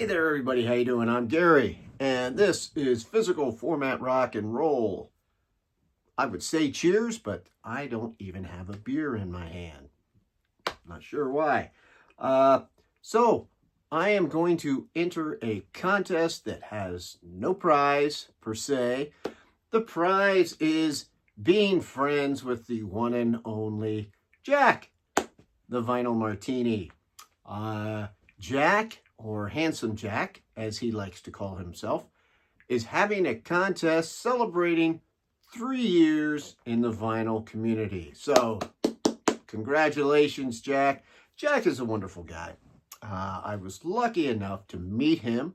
Hey there, everybody. How you doing? I'm Gary, and this is Physical Format Rock and Roll. I would say cheers, but I don't even have a beer in my hand. Not sure why. So I am going to enter a contest that has no prize per se. The prize is being friends with the one and only Jack, the Vinyl Martini. Jack, or Handsome Jack, as he likes to call himself, is having a contest celebrating 3 years in the vinyl community. So, congratulations, Jack. Jack is a wonderful guy. I was lucky enough to meet him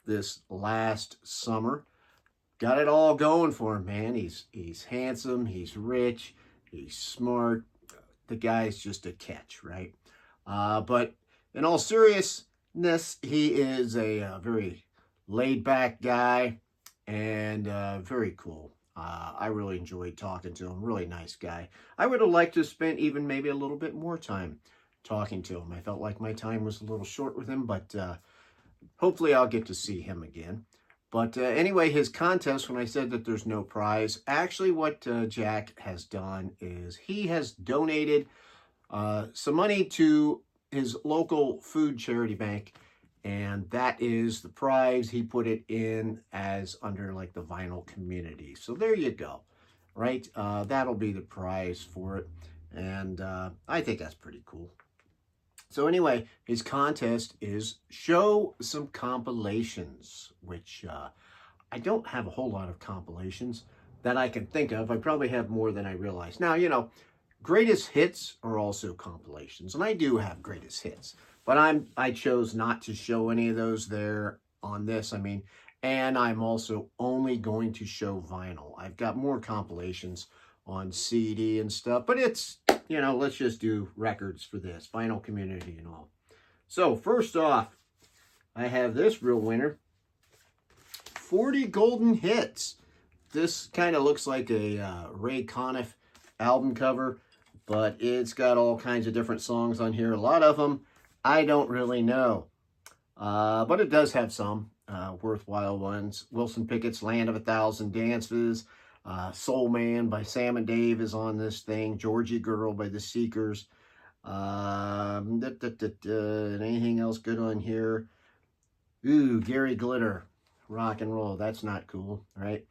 this last summer. Got it all going for him, man. He's handsome, he's rich, he's smart. The guy's just a catch, right? But in all seriousness, he is a very laid-back guy and very cool. I really enjoyed talking to him. Really nice guy. I would have liked to spend even maybe a little bit more time talking to him. I felt like my time was a little short with him, but hopefully I'll get to see him again. But anyway, his contest, when I said that there's no prize, actually what Jack has done is he has donated some money to his local food charity bank, and that is the prize. He put it in as under like the vinyl community. So there you go, right? That'll be the prize for it, and I think that's pretty cool. So anyway, his contest is show some compilations, which I don't have a whole lot of compilations that I can think of. I probably have more than I realize. Now, you know, greatest hits are also compilations, and I do have greatest hits, but I chose not to show any of those there on this. And I'm also only going to show vinyl. I've got more compilations on CD and stuff, but it's, you know, let's just do records for this vinyl community and all. So first off, I have this real winner, 40 golden hits. This kind of looks like a Ray Conniff album cover, but it's got all kinds of different songs on here. A lot of them I don't really know, but it does have some worthwhile ones. Wilson Pickett's Land of a Thousand Dances, Soul Man by Sam and Dave is on this thing, Georgie Girl by the Seekers, anything else good on here? Ooh, Gary Glitter, Rock and Roll, that's not cool, right?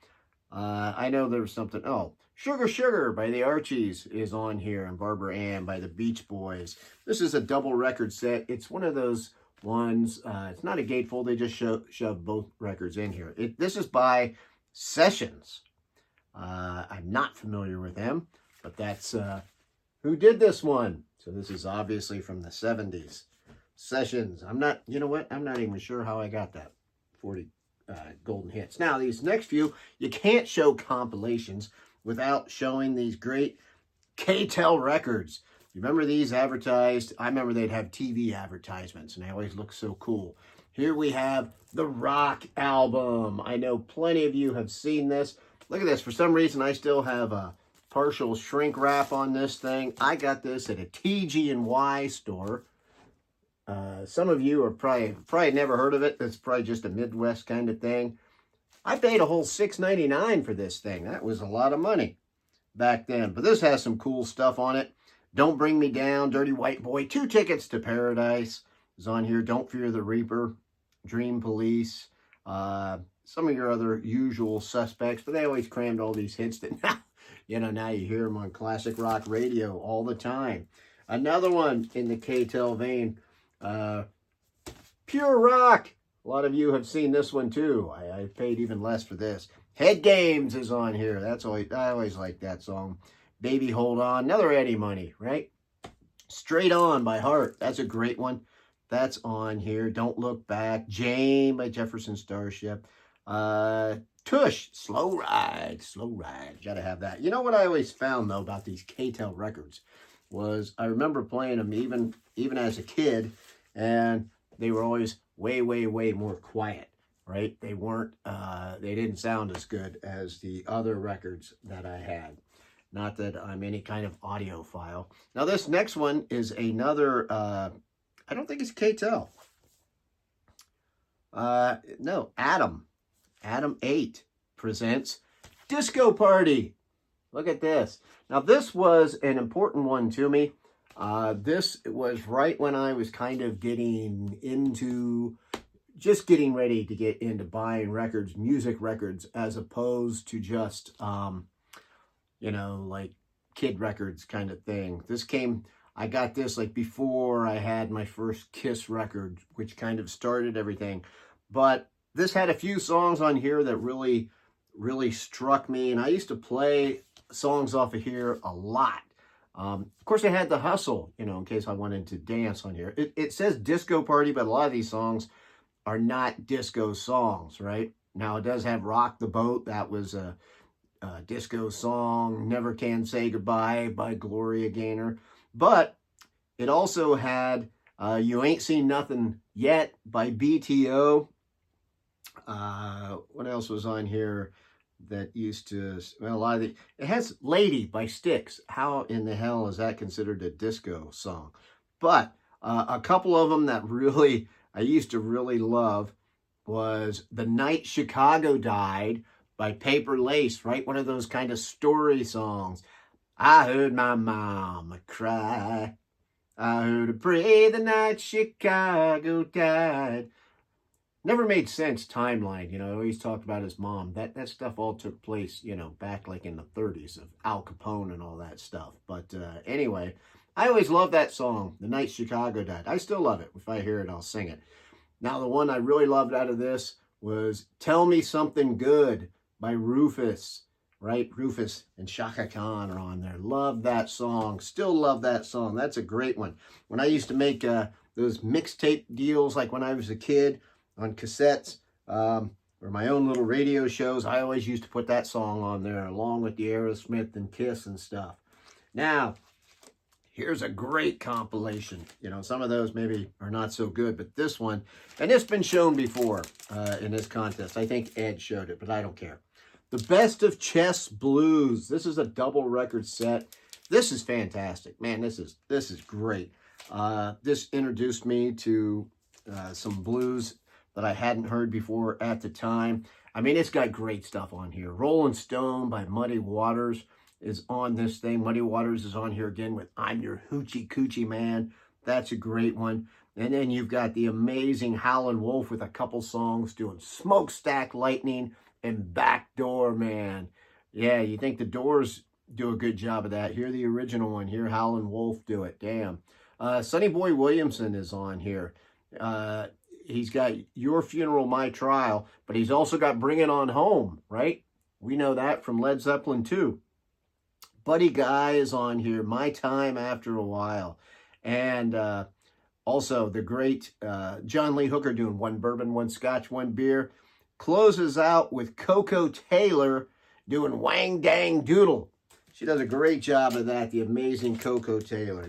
I know there was something, oh, Sugar Sugar by the Archies is on here, and Barbara Ann by the Beach Boys. This is a double record set. It's one of those ones, it's not a gatefold, they just shove both records in here. This is by Sessions. I'm not familiar with them, but that's who did this one. So this is obviously from the 70s. Sessions. You know what? I'm not even sure how I got that 40 golden hits. Now, these next few, you can't show compilations without showing these great K-Tel records. You remember these advertised? I remember they'd have TV advertisements, and they always look so cool. Here we have the Rock album. I know plenty of you have seen this. Look at this. For some reason, I still have a partial shrink wrap on this thing. I got this at a TG&Y store. Some of you are probably never heard of it. It's probably just a Midwest kind of thing. I paid a whole $6.99 for this thing. That was a lot of money back then. But this has some cool stuff on it. Don't Bring Me Down, Dirty White Boy, 2 Tickets to Paradise is on here. Don't Fear the Reaper, Dream Police, some of your other usual suspects. But they always crammed all these hits that now you hear them on classic rock radio all the time. Another one in the K-Tel vein, Pure Rock. A lot of you have seen this one too. I paid even less for this. Head Games is on here. I always like that song. Baby Hold On, another Eddie Money, right? Straight On by Heart, that's a great one. That's on here. Don't Look Back. Jane by Jefferson Starship. Tush, Slow Ride. Gotta have that. You know what I always found though about these K-Tel records was I remember playing them even as a kid, and they were always way more quiet, right? They weren't, they didn't sound as good as the other records that I had. Not that I'm any kind of audiophile. Now this next one is another, I don't think it's K-Tel. No, Adam 8 presents Disco Party. Look at this. Now, this was an important one to me. This was right when I was kind of getting into, just getting ready to get into buying records, music records, as opposed to just, like kid records kind of thing. I got this like before I had my first Kiss record, which kind of started everything. But this had a few songs on here that really, really struck me. And I used to play songs off of here a lot. Of course, I had the hustle, in case I wanted to dance on here. It says Disco Party, but a lot of these songs are not disco songs, right? Now, it does have Rock the Boat. That was a disco song. Never Can Say Goodbye by Gloria Gaynor. But it also had You Ain't Seen Nothing Yet by BTO. What else was on here that used to, well, a lot of it has Lady by Styx. How in the hell is that considered a disco song? But a couple of them that really, I used to really love was The Night Chicago Died by Paper Lace, right? One of those kind of story songs. I heard my mama cry. I heard her pray the night Chicago died. Never made sense timeline, always talked about his mom. That stuff all took place, back like in the 30s of Al Capone and all that stuff. But anyway, I always loved that song, The Night Chicago Died. I still love it. If I hear it, I'll sing it. Now, the one I really loved out of this was Tell Me Something Good by Rufus, right? Rufus and Shaka Khan are on there. Love that song. Still love that song. That's a great one. When I used to make those mixtape deals, like when I was a kid, on cassettes, or my own little radio shows, I always used to put that song on there along with the Aerosmith and Kiss and stuff. Now, here's a great compilation. Some of those maybe are not so good, but this one, and it's been shown before in this contest. I think Ed showed it, but I don't care. The Best of Chess Blues. This is a double record set. This is fantastic. Man, this is great. This introduced me to some blues that I hadn't heard before at the time. I mean, it's got great stuff on here. Rolling Stone by Muddy Waters is on this thing. Muddy Waters is on here again with I'm Your Hoochie Coochie Man. That's a great one. And then you've got the amazing Howlin' Wolf with a couple songs doing Smokestack Lightning and Backdoor Man. Yeah, you think the Doors do a good job of that. Hear the original one. Hear Howlin' Wolf do it. Damn. Sonny Boy Williamson is on here. He's got Your Funeral, My Trial, but he's also got Bring It On Home, right? We know that from Led Zeppelin too. Buddy Guy is on here, My Time After a While. And also the great John Lee Hooker doing One Bourbon, One Scotch, One Beer. Closes out with Coco Taylor doing Wang Dang Doodle. She does a great job of that, the amazing Coco Taylor.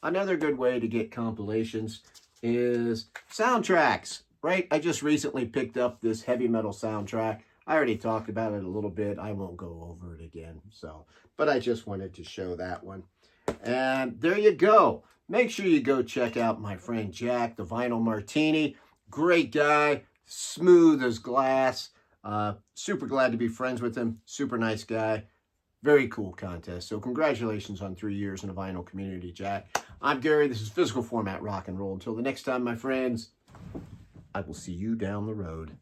Another good way to get compilations is soundtracks, right? I just recently picked up this heavy metal soundtrack. I already talked about it a little bit. I won't go over it again. But I just wanted to show that one. And there you go. Make sure you go check out my friend Jack, the Vinyl Martini. Great guy, smooth as glass. Super glad to be friends with him. Super nice guy. Very cool contest. So congratulations on 3 years in the vinyl community, Jack. I'm Gary. This is Physical Format Rock and Roll. Until the next time, my friends, I will see you down the road.